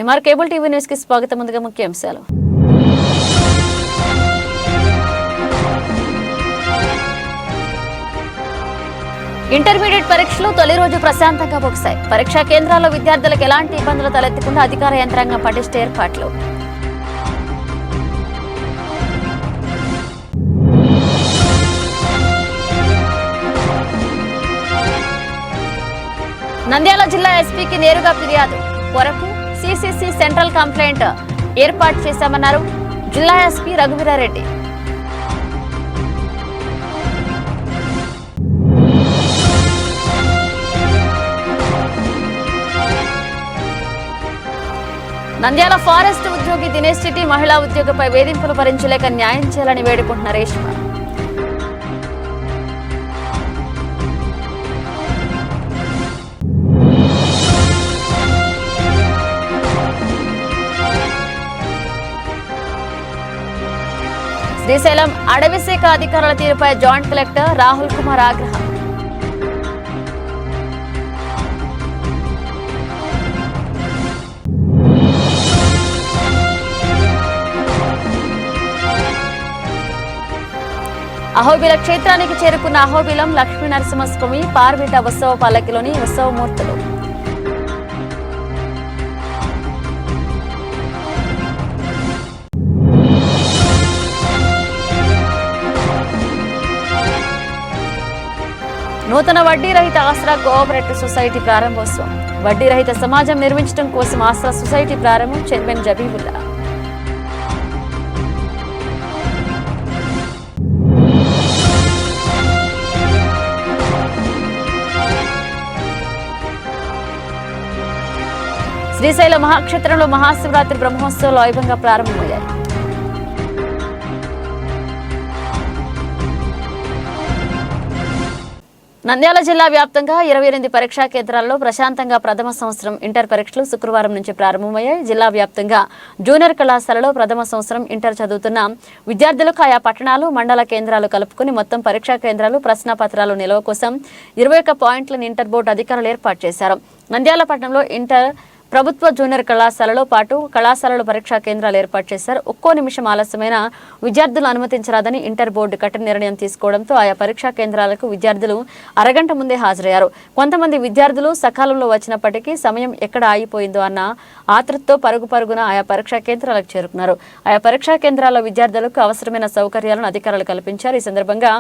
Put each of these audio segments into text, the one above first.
MR cable TV news కి స్వాగతం. ముందుగా ముఖ్యాంశాలు. ఇంటర్మీడియట్ పరీక్షలు తొలి రోజు ప్రశాంతంగా ముగిశాయి. పరీక్షా కేంద్రాల్లో విద్యార్థులకు ఎలాంటి ఇబ్బందులు తలెత్తకుండా అధికార యంత్రాంగం పటిష్ట ఏర్పాట్లు. నంద్యాల జిల్లా ఎస్పీకి నేరుగా ఫిర్యాదు. కొరకు సిసిసి సెంట్రల్ కంప్లైంట్ ఏర్పాటు చేశామన్నారు జిల్లా ఎస్పీ రఘువీరారెడ్డి. నంద్యాల ఫారెస్ట్ ఉద్యోగి దినేష్ రెడ్డి మహిళా ఉద్యోగిపై వేధింపులు భరించలేక న్యాయం చేయాలని వేడుకుంటున్న రేష్మ. శ్రీశైలం అడవి శాఖ అధికారుల తీరుపై జాయింట్ కలెక్టర్ రాహుల్ కుమార్ ఆగ్రహం. అహోబిల క్షేత్రానికి చేరుకున్న అహోబిలం లక్ష్మీ నరసింహస్వామి పార్విట ఉత్సవ పల్లకిలోని ఉత్సవమూర్తులు. నూతన వడ్డీ రహిత ఆసరా కోఆపరేటివ్ సొసైటీ ప్రారంభోత్సవం. వడ్డీ రహిత సమాజం నిర్మించడం కోసం ఆసరా సొసైటీ ప్రారంభం. చైర్మన్ జబీబుల్లా. శ్రీశైల మహాక్షేత్రంలో మహాశివరాత్రి బ్రహ్మోత్సవాలు వైభవంగా ప్రారంభమయ్యాయి. నంద్యాల జిల్లా వ్యాప్తంగా 28 పరీక్షా కేంద్రాల్లో ప్రశాంతంగా ప్రథమ సంవత్సరం ఇంటర్ పరీక్షలు శుక్రవారం నుంచి ప్రారంభమయ్యాయి. జిల్లా వ్యాప్తంగా జూనియర్ కళాశాలలో ప్రథమ సంవత్సరం ఇంటర్ చదువుతున్న విద్యార్థులకు ఆయా పట్టణాలు, మండల కేంద్రాలు కలుపుకుని మొత్తం పరీక్షా కేంద్రాలు, ప్రశ్నపత్రాలు నిల్వ కోసం 21 పాయింట్లను ఇంటర్ బోర్డు అధికారులు ఏర్పాటు చేశారు. నంద్యాల పట్టణంలో ఇంటర్ ప్రభుత్వ జూనియర్ కళాశాలలో పాటు కళాశాలలో పరీక్షా కేంద్రాలు ఏర్పాటు చేశారు. ఒక్కో నిమిషం ఆలస్యమైన విద్యార్థులు అనుమతించరాదని ఇంటర్ బోర్డు కఠిన నిర్ణయం తీసుకోవడంతో ఆయా పరీక్షా కేంద్రాలకు విద్యార్థులు అరగంట ముందే హాజరయ్యారు. కొంతమంది విద్యార్థులు సకాలంలో వచ్చినప్పటికీ సమయం ఎక్కడ ఆగిపోయిందో అన్న ఆతృతతో పరుగున ఆయా పరీక్షా కేంద్రాలకు చేరుకున్నారు. ఆయా పరీక్షా కేంద్రాల్లో విద్యార్థులకు అవసరమైన సౌకర్యాలను అధికారులు కల్పించారు. ఈ సందర్భంగా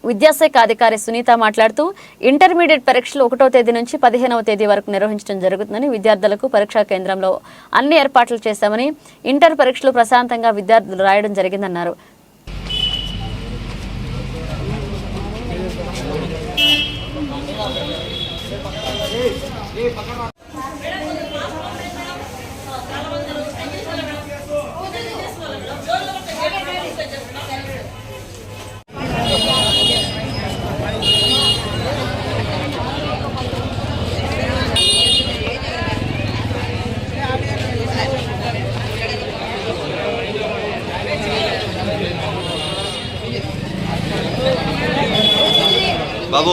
విద్యాశాఖ అధికారి సునీత మాట్లాడుతూ ఇంటర్మీడియట్ పరీక్షలు 1వ తేదీ నుంచి 15వ తేదీ వరకు నిర్వహించడం జరుగుతుందని, విద్యార్థులకు పరీక్షా కేంద్రంలో అన్ని ఏర్పాట్లు చేశామని, ఇంటర్ పరీక్షలు ప్రశాంతంగా విద్యార్థులు రాయడం జరిగిందన్నారు. బాబు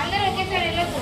అందరూ ఒకేసారి వెళ్ళొచ్చు.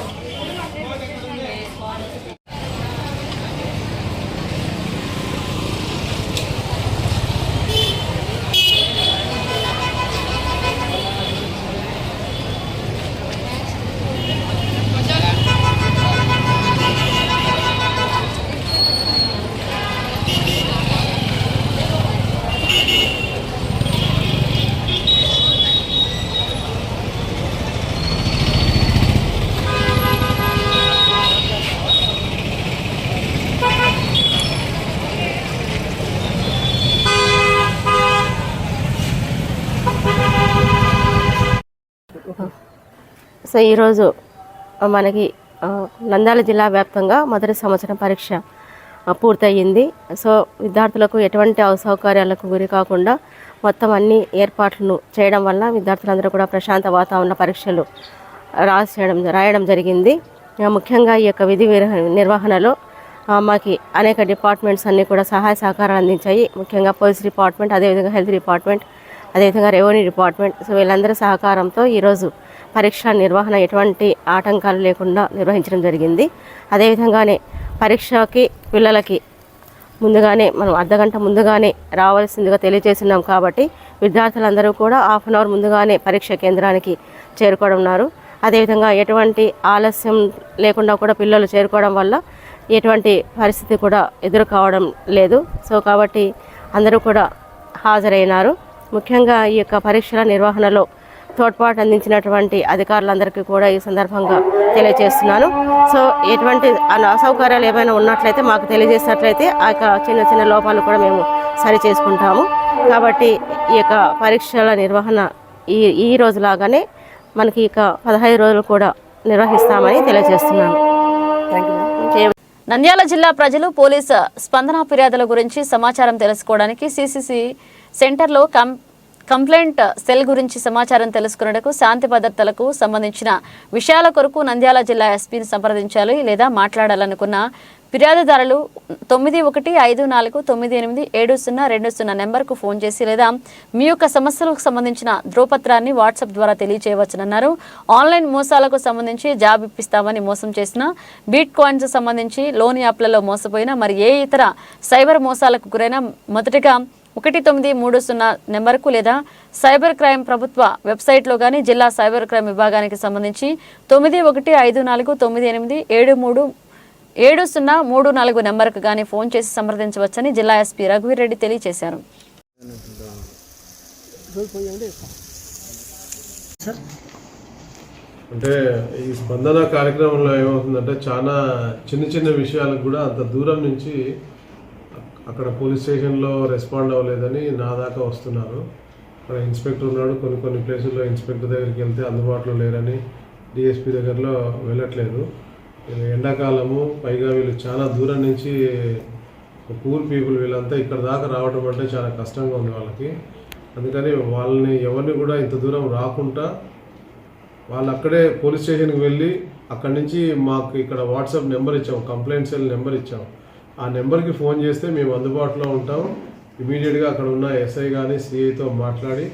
సో ఈరోజు మనకి నంద్యాల జిల్లా వ్యాప్తంగా మొదటి సంవత్సరం పరీక్ష పూర్తయింది. సో విద్యార్థులకు ఎటువంటి అసౌకర్యాలకు గురి కాకుండా మొత్తం అన్ని ఏర్పాట్లను చేయడం వల్ల విద్యార్థులందరూ కూడా ప్రశాంత వాతావరణ పరీక్షలు రాయడం జరిగింది. ముఖ్యంగా ఈ యొక్క విధి నిర్వహణలో మాకు అనేక డిపార్ట్మెంట్స్ అన్నీ కూడా సహాయ సహకారాలు అందించాయి. ముఖ్యంగా పోలీస్ డిపార్ట్మెంట్, అదేవిధంగా హెల్త్ డిపార్ట్మెంట్, అదేవిధంగా రెవెన్యూ డిపార్ట్మెంట్. సో వీళ్ళందరి సహకారంతో ఈరోజు పరీక్ష నిర్వహణ ఎటువంటి ఆటంకాలు లేకుండా నిర్వహించడం జరిగింది. అదేవిధంగానే పరీక్షకి పిల్లలకి ముందుగానే మనం అర్ధగంట ముందుగానే రావాల్సిందిగా తెలియజేస్తున్నాం కాబట్టి విద్యార్థులందరూ కూడా హాఫ్ అన్ అవర్ ముందుగానే పరీక్ష కేంద్రానికి చేరుకోవడం. అదేవిధంగా ఎటువంటి ఆలస్యం లేకుండా కూడా పిల్లలు చేరుకోవడం వల్ల ఎటువంటి పరిస్థితి కూడా ఎదురు కావడం లేదు. సో కాబట్టి అందరూ కూడా హాజరైనారు. ముఖ్యంగా ఈ యొక్క పరీక్షల నిర్వహణలో తోడ్పాటు అందించినటువంటి అధికారులందరికీ కూడా ఈ సందర్భంగా తెలియజేస్తున్నాను. సో ఎటువంటి అసౌకర్యాలు ఏమైనా ఉన్నట్లయితే మాకు తెలియజేసినట్లయితే ఆ యొక్క చిన్న చిన్న లోపాలు కూడా మేము సరి చేసుకుంటాము. కాబట్టి ఈ యొక్క పరీక్షల నిర్వహణ ఈ రోజులాగానే మనకి ఇక 15 రోజులు కూడా నిర్వహిస్తామని తెలియజేస్తున్నాను. నంద్యాల జిల్లా ప్రజలు పోలీసు స్పందన ఫిర్యాదుల గురించి సమాచారం తెలుసుకోవడానికి సిసిసి సెంటర్లో కంప్లైంట్ సెల్ గురించి సమాచారం తెలుసుకునేందుకు శాంతి భద్రతలకు సంబంధించిన విషయాల కొరకు నంద్యాల జిల్లా ఎస్పీని సంప్రదించాలి లేదా మాట్లాడాలనుకున్న ఫిర్యాదుదారులు 9154987020 నెంబర్కు ఫోన్ చేసి లేదా మీ యొక్క సమస్యలకు సంబంధించిన ధ్రువపత్రాన్ని వాట్సాప్ ద్వారా తెలియజేయవచ్చునన్నారు. ఆన్లైన్ మోసాలకు సంబంధించి జాబ్ ఇప్పిస్తామని మోసం చేసిన, బీట్ కాయిన్స్ సంబంధించి లోన్ యాప్లలో మోసపోయిన, మరి ఏ ఇతర సైబర్ మోసాలకు గురైన మొదటిగా 1930 నెంబర్కు లేదా సైబర్ క్రైమ్ ప్రభుత్వ వెబ్సైట్లో కానీ జిల్లా సైబర్ క్రైమ్ విభాగానికి సంబంధించి 9154987034 నెంబర్కు కానీ ఫోన్ చేసి సంప్రదించవచ్చని జిల్లా ఎస్పీ రఘువీర్ రెడ్డి తెలియజేశారు. అంటే ఈ స్పందన కార్యక్రమంలో ఏమవుతుందంటే చాలా చిన్న చిన్న విషయాలకు కూడా అంత దూరం నుంచి అక్కడ పోలీస్ స్టేషన్లో రెస్పాండ్ అవ్వలేదని నా దాకా వస్తున్నారు. అక్కడ ఇన్స్పెక్టర్ ఉన్నాడు, కొన్ని ప్లేసుల్లో ఇన్స్పెక్టర్ దగ్గరికి వెళ్తే అందుబాటులో లేరని, డిఎస్పీ దగ్గరలో వెళ్ళట్లేదు. ఎండాకాలము, పైగా వీళ్ళు చాలా దూరం నుంచి పూర్ పీపుల్ వీళ్ళంతా ఇక్కడ దాకా రావడం అంటే చాలా కష్టంగా ఉంది వాళ్ళకి. అందుకని వాళ్ళని ఎవరిని కూడా ఇంత దూరం రాకుండా వాళ్ళు అక్కడే పోలీస్ స్టేషన్కి వెళ్ళి అక్కడి నుంచి మాకు ఇక్కడ వాట్సాప్ నెంబర్ ఇచ్చాం, కంప్లైంట్ సెల్ నెంబర్ ఇచ్చాం. ఆ నెంబర్కి ఫోన్ చేస్తే మేము అందుబాటులో ఉంటాం. ఇమీడియట్గా అక్కడ ఉన్న ఎస్ఐ కానీ సిఐతో మాట్లాడి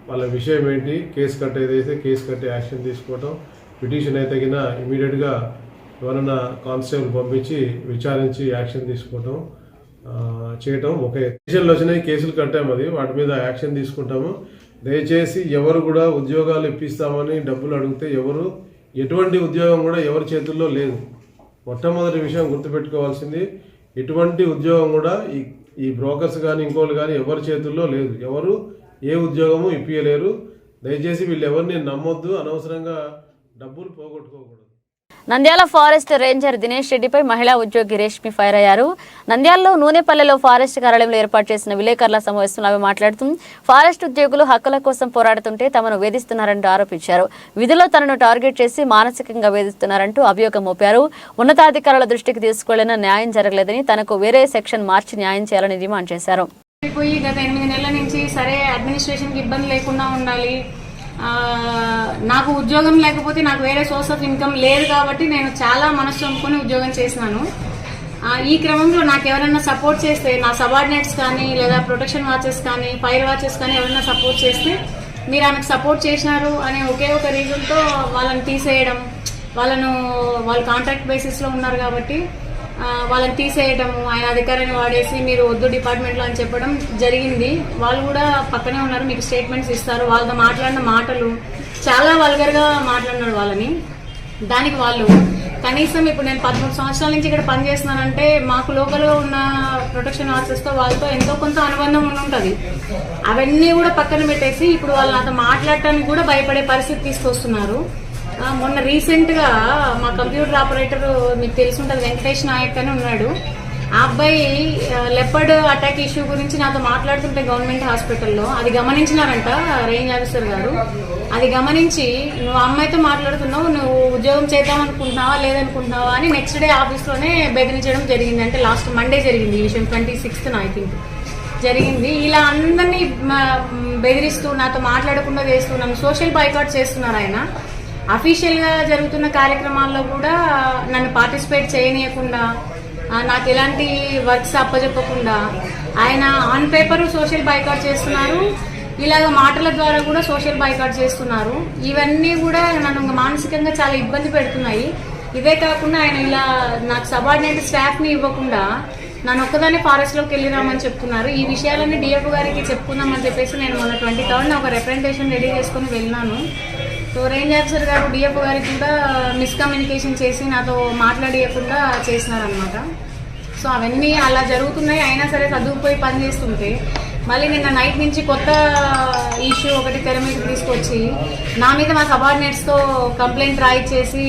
వాళ్ళ విషయం ఏంటి, కేసు కట్టేదైతే కేసు కట్టి యాక్షన్ తీసుకోవటం, పిటిషన్ అయితే కింద ఇమీడియట్గా ఎవరైనా కానిస్టేబుల్ పంపించి విచారించి యాక్షన్ తీసుకోవటం చేయటం. ఒక పిటిషన్లు వచ్చినాయి, కేసులు కట్టాము, అది వాటి మీద యాక్షన్ తీసుకుంటాము. దయచేసి ఎవరు కూడా ఉద్యోగాలు ఇప్పిస్తామని డబ్బులు అడిగితే ఎటువంటి ఉద్యోగం కూడా ఎవరి చేతుల్లో లేదు. మొట్టమొదటి విషయం గుర్తుపెట్టుకోవాల్సింది, ఎటువంటి ఉద్యోగం కూడా ఈ బ్రోకర్స్ కానీ ఇంకోళ్ళు కానీ ఎవరి చేతుల్లో లేదు. ఎవరు ఏ ఉద్యోగము ఇప్పియలేరు. దయచేసి వీళ్ళు ఎవరిని నమ్మొద్దు, అనవసరంగా డబ్బులు పోగొట్టుకోకూడదు. నంద్యాల ఫారెస్ట్ రేంజర్ దినేష్ రెడ్డిపై మహిళా ఉద్యోగి రేష్మి ఫైర్ అయ్యారు. నంద్యాలలో నూనెపల్లెలో ఫారెస్ట్ కార్యాలయంలో ఏర్పాటు చేసిన విలేకరుల సమావేశంలో ఆమె మాట్లాడుతూ ఫారెస్ట్ ఉద్యోగులు హక్కుల కోసం పోరాడుతుంటే తమను వేధిస్తున్నారంటూ ఆరోపించారు. విధిలో తనను టార్గెట్ చేసి మానసికంగా వేధిస్తున్నారంటూ అభియోగం మోపారు. ఉన్నతాధికారుల దృష్టికి తీసుకెళ్లిన న్యాయం జరగలేదని, తనకు వేరే సెక్షన్ మార్చి న్యాయం చేయాలని డిమాండ్ చేశారు. గత 8 నెలల నుంచి సరే అడ్మినిస్ట్రేషన్కి ఇబ్బంది లేకుండా ఉండాలి, నాకు ఉద్యోగం లేకపోతే నాకు వేరే సోర్స్ ఆఫ్ ఇన్కమ్ లేదు కాబట్టి నేను చాలా మనసు చంపుకొని ఉద్యోగం చేసినాను. ఈ క్రమంలో నాకు ఎవరైనా సపోర్ట్ చేస్తే, నా సబార్డినేట్స్ కానీ లేదా ప్రొటెక్షన్ వాచెస్ కానీ ఫైర్ వాచెస్ కానీ ఎవరైనా సపోర్ట్ చేస్తే మీరు ఆమెకు సపోర్ట్ చేసినారు అనే ఒకే ఒక రీజన్తో వాళ్ళని తీసేయడం, వాళ్ళు కాంట్రాక్ట్ బేసిస్లో ఉన్నారు కాబట్టి వాళ్ళని తీసేయటము, ఆయన అధికారాన్ని వాడేసి మీరు వద్దు డిపార్ట్మెంట్లో అని చెప్పడం జరిగింది. వాళ్ళు కూడా పక్కనే ఉన్నారు, మీకు స్టేట్మెంట్స్ ఇస్తారు. వాళ్ళతో మాట్లాడిన మాటలు చాలా వల్గర్గా మాట్లాడినాడు వాళ్ళని. దానికి వాళ్ళు కనీసం ఇప్పుడు నేను 13 సంవత్సరాల నుంచి ఇక్కడ పనిచేస్తున్నానంటే మాకు లోకల్గా ఉన్న ప్రొటెక్షన్ ఆఫీసర్స్తో వాళ్ళతో ఎంతో కొంత అనుబంధం ఉంటుంది. అవన్నీ కూడా పక్కన పెట్టేసి ఇప్పుడు వాళ్ళు నాతో మాట్లాడటానికి కూడా భయపడే పరిస్థితి తీసుకొస్తున్నారు. మొన్న రీసెంట్గా మా కంప్యూటర్ ఆపరేటర్ మీకు తెలిసి ఉంటుంది, వెంకటేష్ నాయక్ అని ఉన్నాడు. ఆ అబ్బాయి లెపర్డ్ అటాక్ ఇష్యూ గురించి నాతో మాట్లాడుతుంటే గవర్నమెంట్ హాస్పిటల్లో అది గమనించినారంట రేంజ్ ఆఫీసర్ గారు. అది గమనించి నువ్వు అమ్మాయితో మాట్లాడుతున్నావు, నువ్వు ఉద్యోగం చేద్దాం అనుకుంటున్నావా లేదనుకుంటున్నావా అని నెక్స్ట్ డే ఆఫీస్లోనే బెదిరించడం జరిగింది. అంటే లాస్ట్ మండే జరిగింది ఈ విషయం, 26th ఐ థింక్ జరిగింది. ఇలా అందరినీ బెదిరిస్తూ నాతో మాట్లాడకుండా చేస్తూ నన్ను సోషల్ బాయ్కాట్ చేస్తున్నారు. ఆయన అఫీషియల్గా జరుగుతున్న కార్యక్రమాల్లో కూడా నన్ను పార్టిసిపేట్ చేయనీయకుండా, నాకు ఎలాంటి వర్క్స్ అప్పచెప్పకుండా ఆయన ఆన్ పేపర్ సోషల్ బాయ్కాట్ చేస్తున్నారు. ఇలాగ మాటల ద్వారా కూడా సోషల్ బాయ్కాట్ చేస్తున్నారు. ఇవన్నీ కూడా నన్ను మానసికంగా చాలా ఇబ్బంది పెడుతున్నాయి. ఇదే కాకుండా ఆయన ఇలా నాకు సబార్డినేట్ స్టాఫ్ని ఇవ్వకుండా నన్ను ఒక్కదాన్ని ఫారెస్ట్లోకి వెళ్ళిరామని చెప్తున్నారు. ఈ విషయాలన్నీ డిఎఫ్ గారికి చెప్పుకుందామని చెప్పేసి నేను మొన్న 23rd ఒక రిప్రజెంటేషన్ రెడీ చేసుకుని వెళ్ళినాను. సో రేంజ్ ఆఫీసర్ గారు డిఎఫ్ గారికి కూడా మిస్కమ్యూనికేషన్ చేసి నాతో మాట్లాడియకుండా చేసినారనమాట. సో అవన్నీ అలా జరుగుతున్నాయి. అయినా సరే చదువుకుపోయి పని చేస్తుంటే మళ్ళీ నిన్న నైట్ నుంచి కొత్త ఇష్యూ ఒకటి తెర మీద తీసుకొచ్చి నా మీద మా సబార్డినేట్స్తో కంప్లైంట్ రాయిచ్చేసి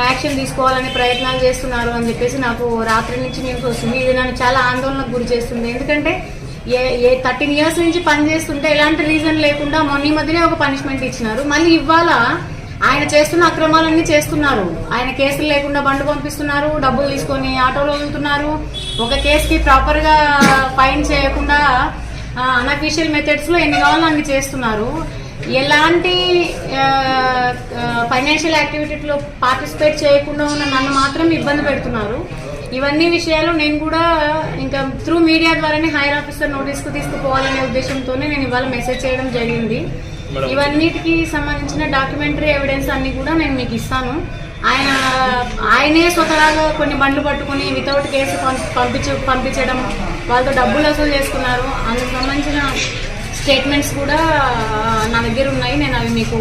యాక్షన్ తీసుకోవాలని ప్రయత్నాలు చేస్తున్నారు అని చెప్పేసి నాకు రాత్రి నుంచి న్యూస్ వస్తుంది. ఇది నన్ను చాలా ఆందోళనకు గురి చేస్తుంది. ఎందుకంటే 13 years నుంచి పని చేస్తుంటే ఎలాంటి రీజన్ లేకుండా మొన్న మధ్యనే ఒక పనిష్మెంట్ ఇచ్చినారు. మళ్ళీ ఇవాళ ఆయన చేస్తున్న అక్రమాలన్నీ చేస్తున్నారు. ఆయన కేసులు లేకుండా బండ్లు పంపిస్తున్నారు, డబ్బులు తీసుకొని ఆటోలో వెళ్తున్నారు. ఒక కేసుకి ప్రాపర్గా ఫైన్ చేయకుండా అన్అఫీషియల్ మెథడ్స్లో ఎన్ని కావాలో అన్ని చేస్తున్నారు. ఎలాంటి ఫైనాన్షియల్ యాక్టివిటీలో పార్టిసిపేట్ చేయకుండా ఉన్న నన్ను మాత్రం ఇబ్బంది పెడుతున్నారు. ఇవన్నీ విషయాలు నేను కూడా ఇంకా త్రూ మీడియా ద్వారానే హైయర్ ఆఫీసర్ నోటీస్కు తీసుకుపోవాలనే ఉద్దేశంతోనే నేను ఇవాళ మెసేజ్ చేయడం జరిగింది. ఇవన్నిటికి సంబంధించిన డాక్యుమెంటరీ ఎవిడెన్స్ అన్ని కూడా నేను మీకు ఇస్తాను. ఆయనే స్వతహాగా కొన్ని బండ్లు పట్టుకుని వితౌట్ కేసు పంపించడం, వాళ్ళతో డబ్బులు వసూలు చేసుకున్నారు. అందుకు సంబంధించిన స్టేట్మెంట్స్ కూడా నా దగ్గర ఉన్నాయి. నేను అవి మీకు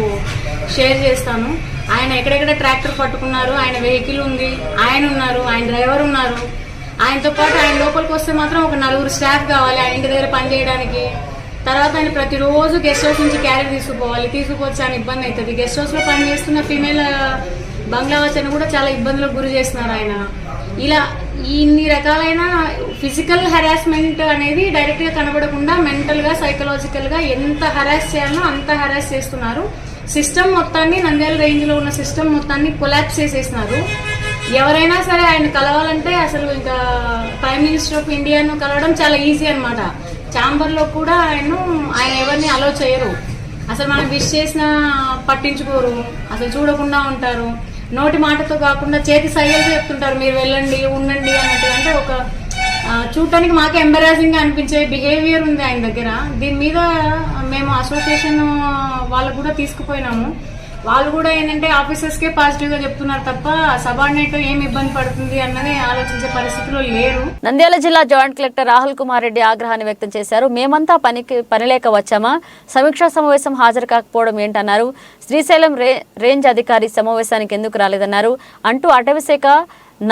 షేర్ చేస్తాను. ఆయన ఎక్కడెక్కడ ట్రాక్టర్ పట్టుకున్నారు, ఆయన వెహికల్ ఉంది, ఆయన ఉన్నారు, ఆయన డ్రైవర్ ఉన్నారు. ఆయనతో పాటు ఆయన లోపలికి వస్తే మాత్రం ఒక 4 స్టాఫ్ కావాలి ఆయన ఇంటి దగ్గర పని చేయడానికి. తర్వాత ఆయన ప్రతిరోజు గెస్ట్ హౌస్ నుంచి క్యారీ తీసుకుపోవచ్చు ఆయన ఇబ్బంది అవుతుంది. గెస్ట్ హౌస్లో పని చేస్తున్న ఫీమేల్ బంగ్లావాచని కూడా చాలా ఇబ్బందులకు గురి చేస్తున్నారు ఆయన. ఇలా ఇన్ని రకాలైన ఫిజికల్ హెరాస్మెంట్ అనేది డైరెక్ట్గా కనబడకుండా మెంటల్గా సైకలాజికల్గా ఎంత హెరాస్ చేయాలో అంత హెరాస్ చేస్తున్నారు. సిస్టమ్ మొత్తాన్ని, నంద్యాల రేంజ్లో ఉన్న సిస్టమ్ మొత్తాన్ని కొలాప్స్ చేసేస్తున్నారు. ఎవరైనా సరే ఆయన కలవాలంటే అసలు ఇంకా ప్రైమ్ మినిస్టర్ ఆఫ్ ఇండియాను కలవడం చాలా ఈజీ అనమాట. ఛాంబర్లో కూడా ఆయన ఎవరిని అలో చేయరు. అసలు మనం విష్ చేసినా పట్టించుకోరు, అసలు చూడకుండా ఉంటారు. నోటి మాటతో కాకుండా చేతి సైగలు చెప్తుంటారు, మీరు వెళ్ళండి ఉండండి అన్నట్టు. అంటే ఒక చూడటానికి మాకే ఎంబరాజింగ్ గా అనిపించే బిహేవియర్ ఉంది ఆయన దగ్గర. దీని మీద మేము అసోసియేషన్ వాళ్ళకు కూడా తీసుకుపోయినాము. వాళ్ళు కూడా ఏంటంటే ఆఫీసర్స్కే పాజిటివ్గా చెప్తున్నారు తప్ప సబార్డినేట్ ఏం ఇబ్బంది పడుతుంది అన్నది ఆలోచించే పరిస్థితిలో లేరు. నంద్యాల జిల్లా జాయింట్ కలెక్టర్ రాహుల్ కుమార్ రెడ్డి ఆగ్రహాన్ని వ్యక్తం చేశారు. మేమంతా పనిలేక వచ్చామా, సమీక్షా సమావేశం హాజరు కాకపోవడం ఏంటన్నారు. శ్రీశైలం రేంజ్ అధికారి సమావేశానికి ఎందుకు రాలేదన్నారు అంటూ అటవీశాఖ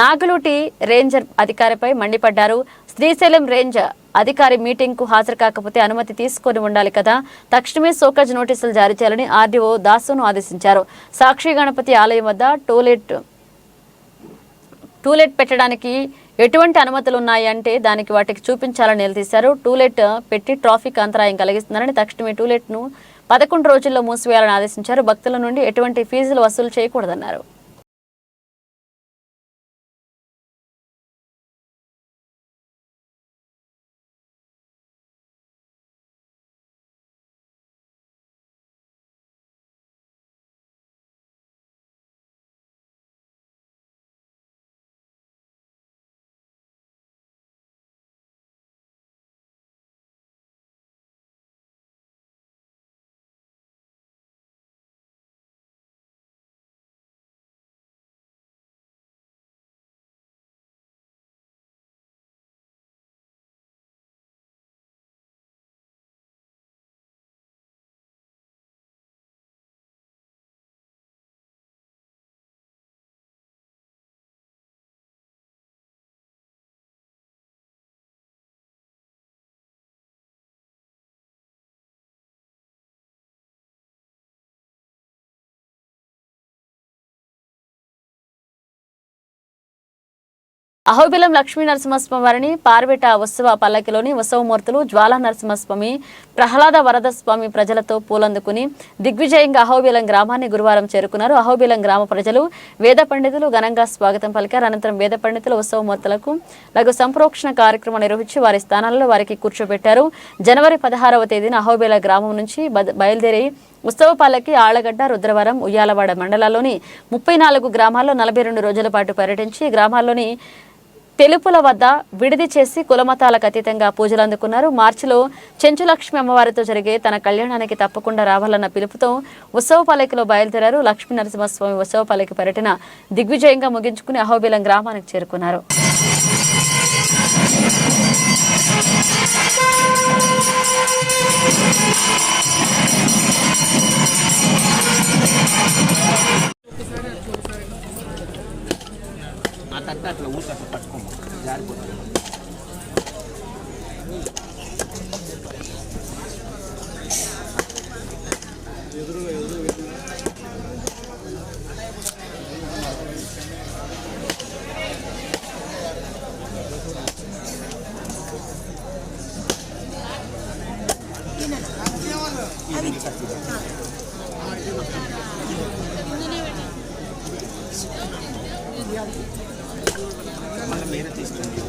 నాగులుటి రేంజర్ అధికారిపై మండిపడ్డారు. శ్రీశైలం రేంజ్ అధికారి మీటింగ్ కు హాజరు కాకపోతే అనుమతి తీసుకొని ఉండాలి కదా, తక్షణమే సోకజ్ నోటీసులు జారీ చేయాలని ఆర్డీఓ దాసును ఆదేశించారు. సాక్షి గణపతి ఆలయం వద్ద టూలెట్ పెట్టడానికి ఎటువంటి అనుమతులు ఉన్నాయంటే దానికి వాటికి చూపించాలని నిలదీశారు. టూలెట్ పెట్టి ట్రాఫిక్ అంతరాయం కలిగిస్తున్నారని తక్షణమే టూలెట్ ను 11 రోజుల్లో మూసివేయాలని ఆదేశించారు. భక్తుల నుండి ఎటువంటి ఫీజులు వసూలు చేయకూడదన్నారు. అహోబిలం లక్ష్మీ నరసింహస్వామి వారిని పార్వేట ఉత్సవ పల్లకిలోని ఉత్సవమూర్తులు జ్వాలా నరసింహస్వామి, ప్రహ్లాద వరద స్వామి ప్రజలతో పూలందుకుని దిగ్విజయంగా అహోబిలం గ్రామాన్ని గురువారం చేరుకున్నారు. అహోబిలం గ్రామ ప్రజలు వేద పండితులు ఘనంగా స్వాగతం పలికారు. అనంతరం వేద పండితులు ఉత్సవమూర్తులకు లఘు సంప్రోక్షణ కార్యక్రమం నిర్వహించి వారి స్థానాల్లో వారికి కూర్చోబెట్టారు. జనవరి 16వ తేదీన అహోబిల గ్రామం నుంచి బయలుదేరి ఉత్సవ పల్లకి ఆళ్లగడ్డ, రుద్రవరం, ఉయ్యాలవాడ మండలాల్లోని 34 గ్రామాల్లో 42 రోజుల పాటు పర్యటించి గ్రామాల్లోని తెలుపుల వద్ద విడిది చేసి కులమతాలకు అతీతంగా పూజలు అందుకున్నారు. మార్చిలో చెంచులక్ష్మి అమ్మవారితో జరిగే తన కళ్యాణానికి తప్పకుండా రావాలన్న పిలుపుతో ఉత్సవ పల్లకిలో బయలుదేరారు. లక్ష్మీ నరసింహస్వామి ఉత్సవ పల్లకి పర్యటన దిగ్విజయంగా ముగించుకుని అహోబిలం గ్రామానికి చేరుకున్నారు. అట్లా ఊరికి అట్లా పట్టుకోము జారిపోతుంది. మళ్ళీ మీరే తీసుకోండి.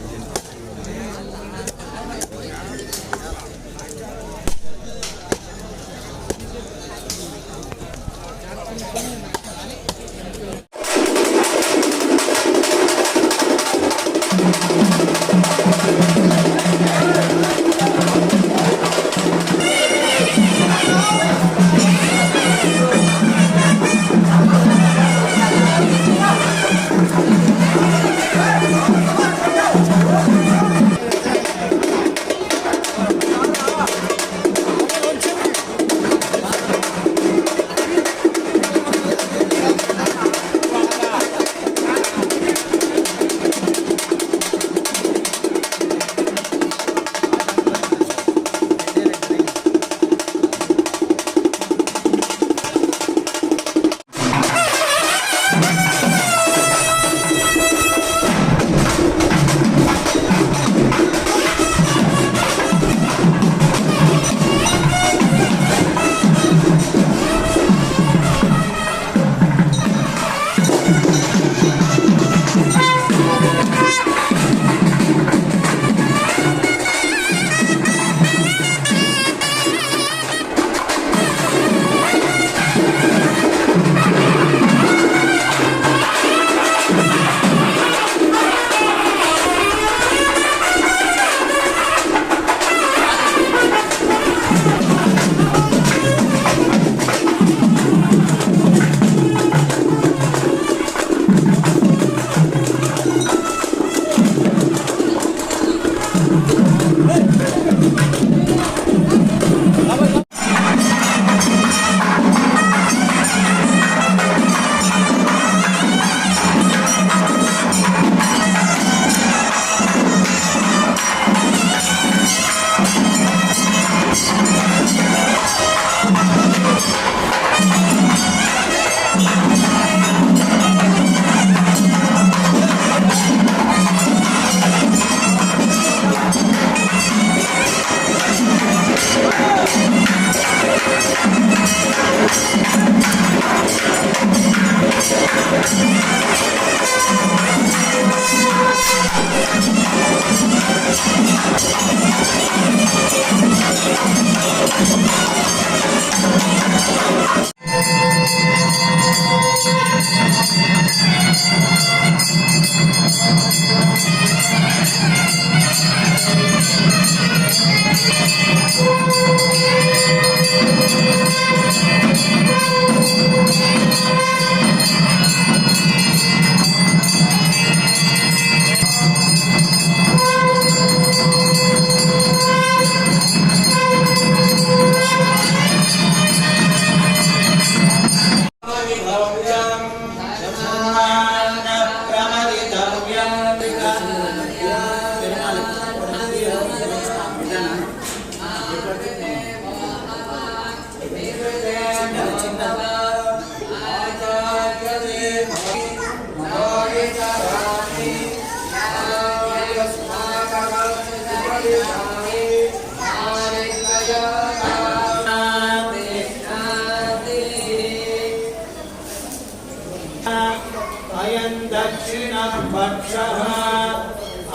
अयं दक्षिणपक्षः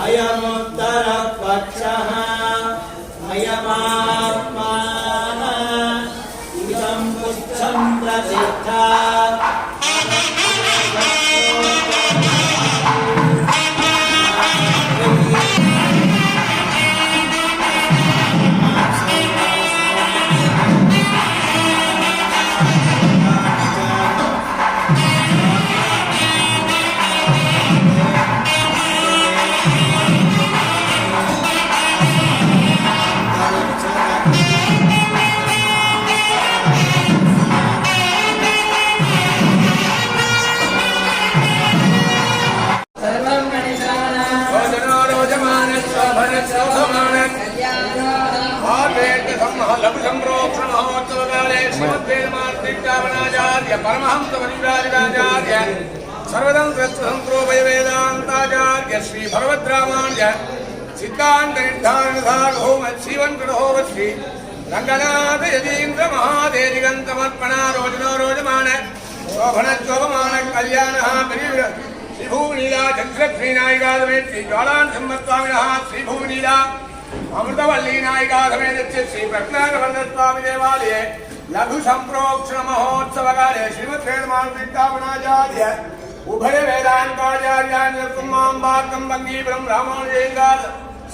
अयमुत्तरपक्षः अयमात्मा इदं पुच्छं प्रतिष्ठा सर्वतंत्र श्री भगवद्रामान्य सिद्धांत निर्धारण जीवन श्री रंगनाथ यतीन्द्र महादेविगंतमर्पणा रोजनो रोजमान शोभन शोभमान कल्याण श्रीभूनीला चंद्रश्री नायिकाधमेत श्री ज्वालान संवत्स्वामिनः श्रीभूनीला अमृतवल्ली नायिकाधमेत श्री प्रज्ञानवल्ल स्वामी देवालये लघु संप्रोक्षण महोत्सव काले श्रीमद्वेदमानवृत्तावनाचार्य उभय वेदांताचार्यान्य कुम्मांबाकं बंगीपुरं रामानुजेन्द्रार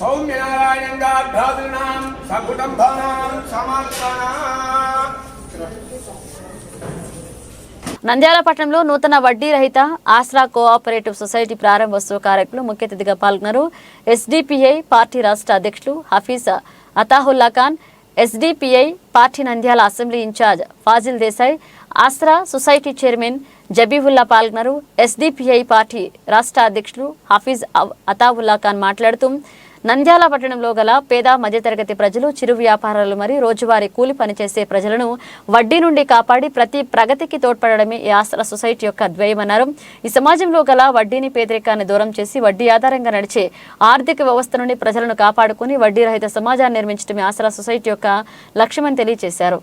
सौम्य नारायणगाभ्यातॄणां सकुटुम्बानां समर्पणम्। నంద్యాల పట్టణంలో నూతన వడ్డీ రహిత ఆశ్రా కోఆపరేటివ్ సొసైటీ ప్రారంభోత్సవ కార్యక్రమంలో ముఖ్య అతిథిగా పాల్గొన్నారు ఎస్డిపిఐ పార్టీ రాష్ట్ర అధ్యక్షులు Hafeez Athaullah Khan, SDPI party Nandyal assembly incharge Fazil Desai, Ashra society chairman Zabiullah పాల్గొన్నారు. ఎస్డిపిఐ పార్టీ రాష్ట్ర అధ్యక్షులు హఫీజ్ అతాహుల్లా ఖాన్ మాట్లాడుతూ నంద్యాల పట్టణంలో గల పేద మధ్యతరగతి ప్రజలు, చిరు వ్యాపారాలు మరియు రోజువారీ కూలి పనిచేసే ప్రజలను వడ్డీ నుండి కాపాడి ప్రతి ప్రగతికి తోడ్పడమే ఈ ఆసరా సొసైటీ యొక్క ధ్యేయమన్నారు. ఈ సమాజంలో గల వడ్డీని, పేదరికాన్ని దూరం చేసి వడ్డీ ఆధారంగా నడిచే ఆర్థిక వ్యవస్థ నుండి ప్రజలను కాపాడుకుని వడ్డీ రహిత సమాజాన్ని నిర్మించడమే ఆసరా సొసైటీ యొక్క లక్ష్యమని తెలియజేశారు.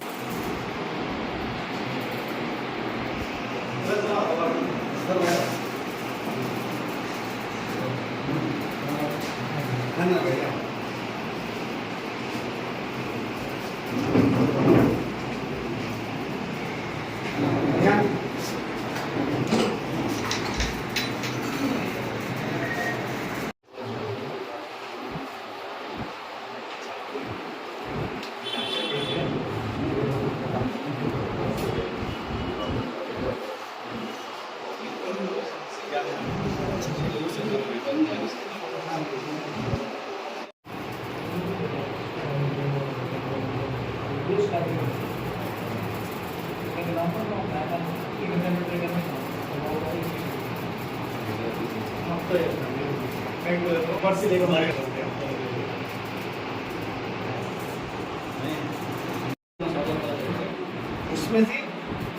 उसमें से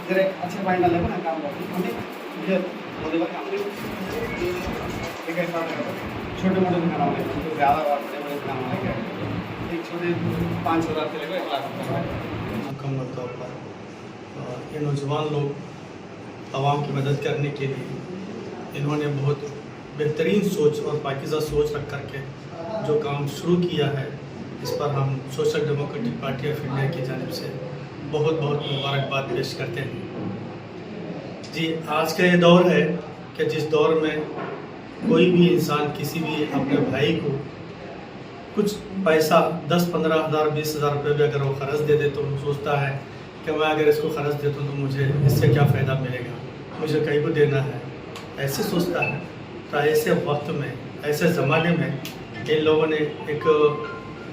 जरा अच्छे पॉइंट डालने को ना काम करते हैं मुझे बोले बार काम ठीक है छोटे मोटे दुकान वाले तो ज़्यादा बड़े बड़े दुकान वाले क्या एक छोटे 5,000 से लेकर 1 लाख मुकम्मल तौर पर ये नौजवान लोग आवाम की मदद करने के लिए इन्होंने बहुत बेहतरीन सोच और पाकीज़ा सोच रख करके जो काम शुरू किया है, इस पर हम social democratic party of India की जानिब से बहुत बहुत मुबारकबाद पेश करते हैं। जी, आज का ये दौर है कि जिस दौर में कोई भी इंसान किसी भी अपने भाई को कुछ पैसा 10-15 हज़ार 20,000 रुपये भी अगर वो ख़र्च दे दे तो सोचता है कि मैं अगर इसको ख़र्च देता हूँ तो मुझे इससे क्या फ़ायदा मिलेगा, मुझे कहीं को देना है, ऐसे सोचता है। तो ऐसे वक्त में, ऐसे ज़माने में इन लोगों ने एक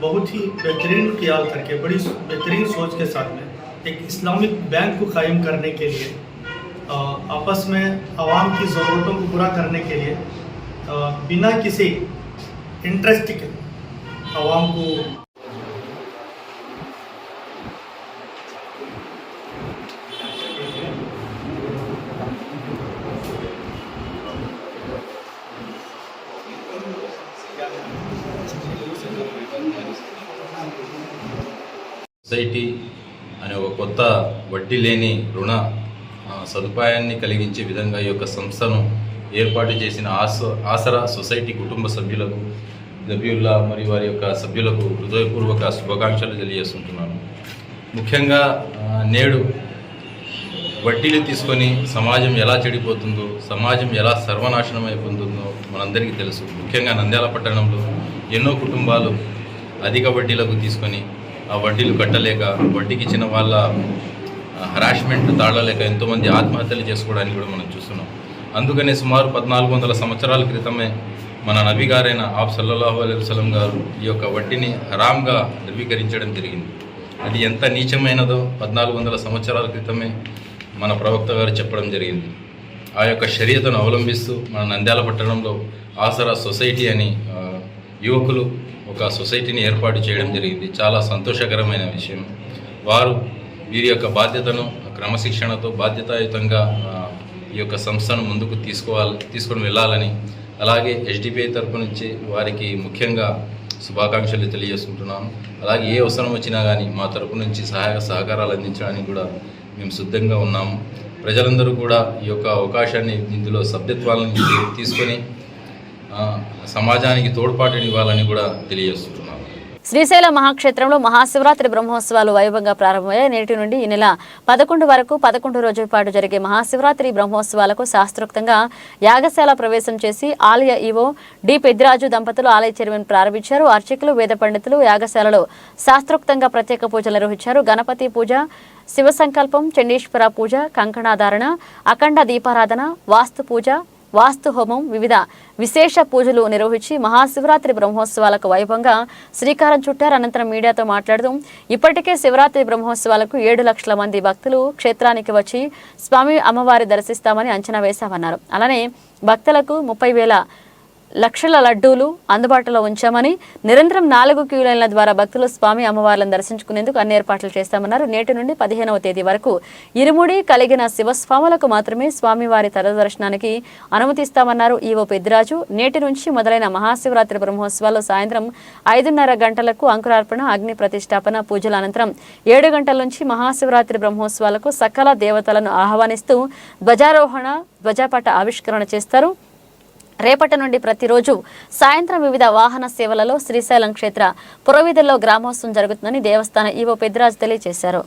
बहुत ही बेहतरीन ख्याल करके बड़ी बेहतरीन सोच के साथ में एक इस्लामिक बैंक को कायम करने के लिए, आपस में आवाम की ज़रूरतों को पूरा करने के लिए बिना किसी इंटरेस्ट के आवाम को సొసైటీ అనే ఒక కొత్త వడ్డీ లేని రుణ సదుపాయాన్ని కలిగించే విధంగా ఈ యొక్క సంస్థను ఏర్పాటు చేసిన ఆసరా సొసైటీ కుటుంబ సభ్యులకు, జబీయుల్లా మరియు వారి యొక్క సభ్యులకు హృదయపూర్వక శుభాకాంక్షలు తెలియజేస్తుంటున్నాను. ముఖ్యంగా నేడు వడ్డీలు తీసుకొని సమాజం ఎలా చెడిపోతుందో, సమాజం ఎలా సర్వనాశనం అయిపోతుందో మనందరికీ తెలుసు. ముఖ్యంగా నంద్యాల పట్టణంలో ఎన్నో కుటుంబాలు అధిక వడ్డీలకు తీసుకొని ఆ వడ్డీలు కట్టలేక, వడ్డీకి ఇచ్చిన వాళ్ళ హరాస్మెంట్ తాళలేక ఎంతోమంది ఆత్మహత్యలు చేసుకోవడానికి కూడా మనం చూస్తున్నాం. అందుకనే సుమారు 1400 సంవత్సరాల క్రితమే మన నబీ గారైన ఆప్ సల్లల్లాహు అలైహి వసల్లం గారు ఈ యొక్క వడ్డీని హరాంగా ధృవీకరించడం జరిగింది. అది ఎంత నీచమైనదో 1400 సంవత్సరాల క్రితమే మన ప్రవక్త గారు చెప్పడం జరిగింది. ఆ యొక్క షరియతును అవలంబిస్తూ మన నంద్యాల పట్టణంలో ఆసరా సొసైటీ అని యువకులు ఒక సొసైటీని ఏర్పాటు చేయడం జరిగింది. చాలా సంతోషకరమైన విషయం. వారు వీరి యొక్క బాధ్యతను క్రమశిక్షణతో బాధ్యతాయుతంగా ఈ యొక్క సంస్థను ముందుకు తీసుకొని వెళ్ళాలని, అలాగే HDPI తరపు నుంచి వారికి ముఖ్యంగా శుభాకాంక్షలు తెలియజేసుకుంటున్నాము. అలాగే ఏ అవసరం వచ్చినా కానీ మా తరపు నుంచి సహకారాలు అందించడానికి కూడా మేము సిద్ధంగా ఉన్నాము. ప్రజలందరూ కూడా ఈ యొక్క అవకాశాన్ని, ఇందులో సభ్యత్వాలను తీసుకొని సమాజానికి తోడ్పాటునివ్వాలని కూడా తెలియజేస్తున్నాము. శ్రీశైలం మహాక్షేత్రంలో మహాశివరాత్రి బ్రహ్మోత్సవాలు వైభవంగా ప్రారంభమయ్యాయి. నేటి నుండి ఈ నెల 11 వరకు 11 రోజుల పాటు జరిగే మహాశివరాత్రి బ్రహ్మోత్సవాలకు శాస్త్రోక్తంగా యాగశాల ప్రవేశం చేసి ఆలయ ఈవో డి పెద్దిరాజు దంపతులు ఆలయ చైర్మన్ ప్రారంభించారు. అర్చకులు, వేద పండితులు యాగశాలలో శాస్త్రోక్తంగా ప్రత్యేక పూజలు నిర్వహించారు. గణపతి పూజ, శివ సంకల్పం, చండీశ్వర పూజ, కంకణాధారణ, అఖండ దీపారాధన, వాస్తు పూజ, వాస్తు హోమం, వివిధ విశేష పూజలు నిర్వహించి మహాశివరాత్రి బ్రహ్మోత్సవాలకు వైభవంగా శ్రీకారం చుట్టారు. అనంతరం మీడియాతో మాట్లాడుతూ ఇప్పటికే శివరాత్రి బ్రహ్మోత్సవాలకు 7 లక్షల మంది భక్తులు క్షేత్రానికి వచ్చి స్వామి అమ్మవారి దర్శిస్తామని అంచనా వేశామన్నారు. అలానే భక్తులకు 30,000 లక్షల లడ్డూలు అందుబాటులో ఉంచామని, నిరంతరం 4 క్యూ లైన్ల ద్వారా భక్తులు స్వామి అమ్మవార్లను దర్శించుకునేందుకు అన్ని ఏర్పాట్లు చేస్తామన్నారు. నేటి నుండి 15వ తేదీ వరకు ఇరుముడి కలిగిన శివస్వాములకు మాత్రమే స్వామివారి దర్శనానికి అనుమతిస్తామన్నారు ఈవో పెద్దిరాజు. నేటి నుంచి మొదలైన మహాశివరాత్రి బ్రహ్మోత్సవాలు సాయంత్రం 5:30 గంటలకు అంకురార్పణ, అగ్ని ప్రతిష్టాపన పూజల అనంతరం 7 గంటల నుంచి మహాశివరాత్రి బ్రహ్మోత్సవాలకు సకల దేవతలను ఆహ్వానిస్తూ ధ్వజారోహణ, ధ్వజపట ఆవిష్కరణ చేస్తారు. రేపటి నుండి ప్రతిరోజు సాయంత్రం వివిధ వాహన సేవలలో శ్రీశైలం క్షేత్ర పురవీధుల్లో గ్రామోత్సవం జరుగుతుందని దేవస్థాన ఈవో పెద్దిరాజు తెలియజేశారు.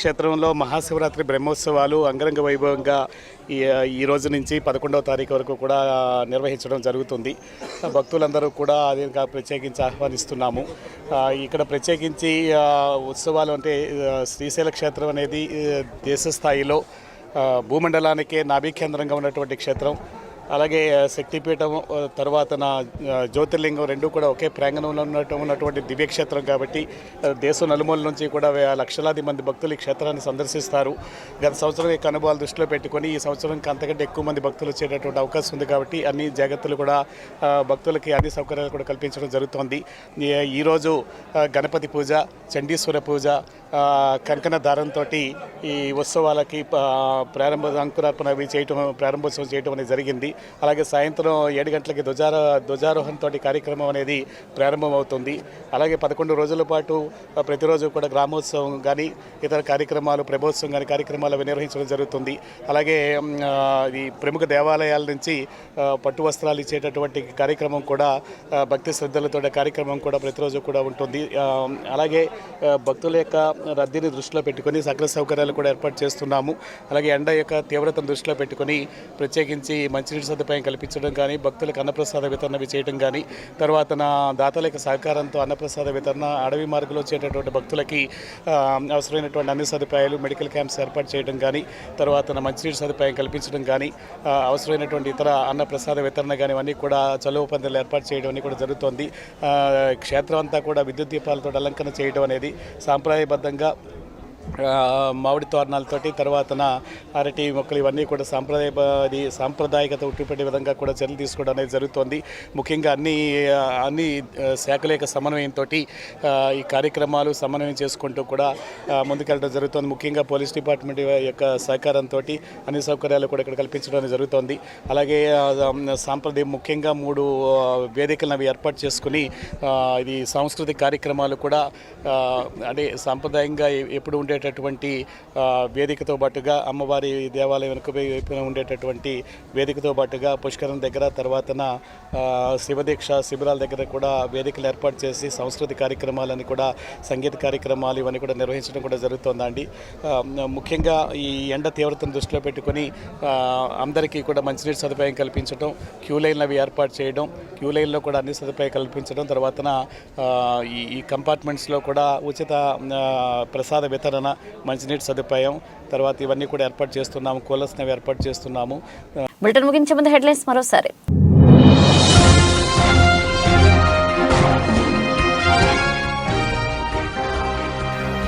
క్షేత్రంలో మహాశివరాత్రి బ్రహ్మోత్సవాలు అంగరంగ వైభవంగా ఈ రోజు నుంచి 11వ తారీఖు వరకు కూడా నిర్వహించడం జరుగుతుంది. భక్తులందరూ కూడా అదే ప్రత్యేకించి ఆహ్వానిస్తున్నాము. ఇక్కడ ప్రత్యేకించి ఉత్సవాలు అంటే శ్రీశైల క్షేత్రం అనేది దేశ స్థాయిలో భూమండలానికే నాభి కేంద్రంగా ఉన్నటువంటి క్షేత్రం. అలాగే శక్తిపీఠం తర్వాత జ్యోతిర్లింగం రెండు కూడా ఒకే ప్రాంగణంలో ఉన్నటువంటి దివ్యక్షేత్రం కాబట్టి దేశం నలుమూల నుంచి కూడా లక్షలాది మంది భక్తులు ఈ క్షేత్రాన్ని సందర్శిస్తారు. గత సంవత్సరం యొక్క అనుభవాలు దృష్టిలో పెట్టుకొని ఈ సంవత్సరానికి అంతకంటే ఎక్కువ మంది భక్తులు వచ్చేటటువంటి అవకాశం ఉంది కాబట్టి అన్ని జాగ్రత్తలు కూడా భక్తులకి అన్ని సౌకర్యాలు కూడా కల్పించడం జరుగుతోంది. ఈరోజు గణపతి పూజ, చండీశ్వర పూజ, కంకణ దారంతో ఈ ఉత్సవాలకి అంకురార్పణ ప్రారంభోత్సవం చేయడం అనేది జరిగింది. అలాగే సాయంత్రం 7 గంటలకి ధ్వజారోహణతో కార్యక్రమం అనేది ప్రారంభమవుతుంది. అలాగే 11 రోజుల పాటు ప్రతిరోజు కూడా గ్రామోత్సవం కానీ ఇతర కార్యక్రమాలు, ప్రభోత్సవం కానీ కార్యక్రమాలు నిర్వహించడం జరుగుతుంది. అలాగే ఈ ప్రముఖ దేవాలయాల నుంచి పట్టు వస్త్రాలు ఇచ్చేటటువంటి కార్యక్రమం కూడా భక్తి శ్రద్ధలతో కార్యక్రమం కూడా ప్రతిరోజు కూడా ఉంటుంది. అలాగే భక్తుల యొక్క రద్దీని దృష్టిలో పెట్టుకొని సకల సౌకర్యాలు కూడా ఏర్పాటు చేస్తున్నాము. అలాగే ఎండ యొక్క తీవ్రతను దృష్టిలో పెట్టుకొని ప్రత్యేకించి మంచినీటి సదుపాయం కల్పించడం కానీ, భక్తులకు అన్నప్రసాద వితరణ చేయడం కానీ, తర్వాత దాతల యొక్క సహకారంతో అన్నప్రసాద వితరణ, అడవి మార్గంలో వచ్చేటటువంటి భక్తులకి అవసరమైనటువంటి అన్ని సదుపాయాలు, మెడికల్ క్యాంప్స్ ఏర్పాటు చేయడం కానీ, తర్వాత మంచినీటి సదుపాయం కల్పించడం కానీ, అవసరమైనటువంటి ఇతర అన్నప్రసాద వితరణ కానీ ఇవన్నీ కూడా చలువ పందిళ్ళు ఏర్పాటు చేయడం అన్నీ కూడా జరుగుతోంది. క్షేత్రం అంతా కూడా విద్యుత్ దీపాలతో అలంకరణ చేయడం అనేది సాంప్రదాయబద్ధంగా మామిడి తోరణాలతోటి, తర్వాత అరటి మొక్కలు ఇవన్నీ కూడా సాంప్రదాయకత ఉట్టిపడే విధంగా కూడా చర్యలు తీసుకోవడం అనేది జరుగుతోంది. ముఖ్యంగా అన్ని శాఖల యొక్క సమన్వయంతో ఈ కార్యక్రమాలు సమన్వయం చేసుకుంటూ కూడా ముందుకెళ్ళడం జరుగుతుంది. ముఖ్యంగా పోలీస్ డిపార్ట్మెంట్ యొక్క సహకారంతో అన్ని సౌకర్యాలు కూడా ఇక్కడ కల్పించడం అనేది జరుగుతోంది. అలాగే ముఖ్యంగా 3 వేదికలను అవి ఏర్పాటు చేసుకుని ఇది సాంస్కృతిక కార్యక్రమాలు కూడా అంటే సాంప్రదాయంగా ఎప్పుడు ఉండేటటువంటి వేదికతో పాటుగా అమ్మవారి దేవాలయం వెనుక ఉండేటటువంటి వేదికతో పాటుగా పుష్కరం దగ్గర, తర్వాత శివదీక్ష శిబిరాల దగ్గర కూడా వేదికలు ఏర్పాటు చేసి సాంస్కృతిక కార్యక్రమాలని కూడా, సంగీత కార్యక్రమాలు ఇవన్నీ కూడా నిర్వహించడం కూడా జరుగుతుందండి. ముఖ్యంగా ఈ ఎండ తీవ్రతను దృష్టిలో పెట్టుకొని అందరికీ కూడా మంచినీటి సదుపాయం కల్పించడం, క్యూ లైన్లు అవి ఏర్పాటు చేయడం, క్యూ లైన్లో కూడా అన్ని సదుపాయం కల్పించడం, తర్వాత ఈ కంపార్ట్మెంట్స్లో కూడా ఉచిత ప్రసాద వితరణ, మంచినీటి సదుపాయం, తర్వాత ఇవన్నీ కూడా ఏర్పాటు చేస్తున్నాము. కూలర్స్ని ఏర్పాటు చేస్తున్నాము. బులెటిన్ ముగించే ముందు హెడ్లైన్స్ మరోసారి.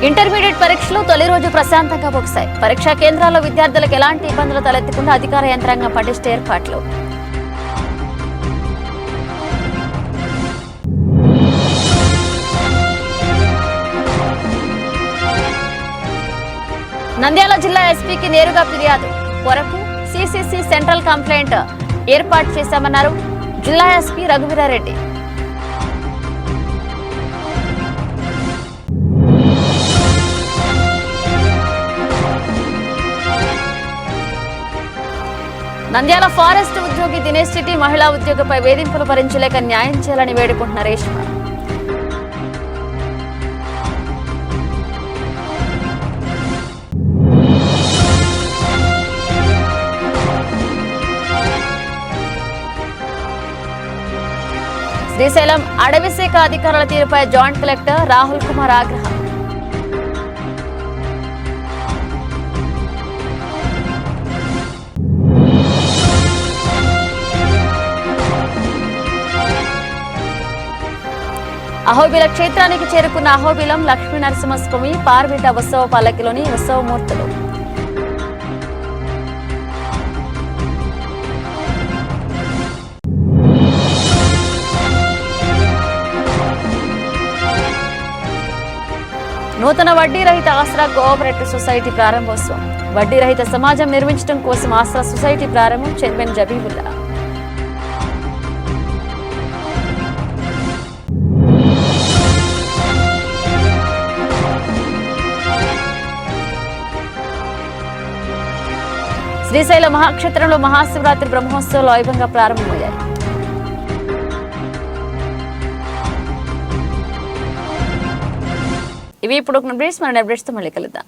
ఇంటర్మీడియట్ పరీక్షలు తొలి రోజు ప్రశాంతంగా ముగిశాయి. పరీక్షా కేంద్రాల్లో విద్యార్థులకు ఎలాంటి ఇబ్బందులు తలెత్తకుండా అధికార యంత్రాంగం పటిష్ట ఏర్పాట్లు. నంద్యాల జిల్లా ఎస్పీకి నేరుగా ఫిర్యాదు. కొరకు సిసిసి సెంట్రల్ కంప్లైంట్ ఏర్పాటు చేశామన్నారు జిల్లా ఎస్పీ రఘువీరారెడ్డి. నంద్యాల ఫారెస్ట్ ఉద్యోగి దినేష్ రెడ్డి మహిళా ఉద్యోగిపై వేధింపులు భరించలేక న్యాయం చేయాలని వేడుకుంటున్న రేష్మ. శ్రీశైలం అడవి శాఖ అధికారుల తీరుపై జాయింట్ కలెక్టర్ రాహుల్ కుమార్ ఆగ్రహం. అహోబిల క్షేత్రానికి చేరుకున్న అహోబిలం లక్ష్మీ నరసింహస్వామి పార్విట ఉత్సవ పల్లకిలోని ఉత్సవమూర్తులు. నూతన వడ్డీ రహిత ఆసరా కోఆపరేటివ్ సొసైటీ ప్రారంభోత్సవం. వడ్డీ రహిత సమాజం నిర్మించడం కోసం ఆసరా సొసైటీ ప్రారంభం. చైర్మన్ జబీబుల్లా. శ్రీశైల మహాక్షేత్రంలో మహాశివరాత్రి బ్రహ్మోత్సవాలు వైభవంగా ప్రారంభమయ్యాయి. ఇవి ఇప్పుడు అప్డేట్స్. మన అప్డేట్స్తో మళ్ళీ కలుద్దాం.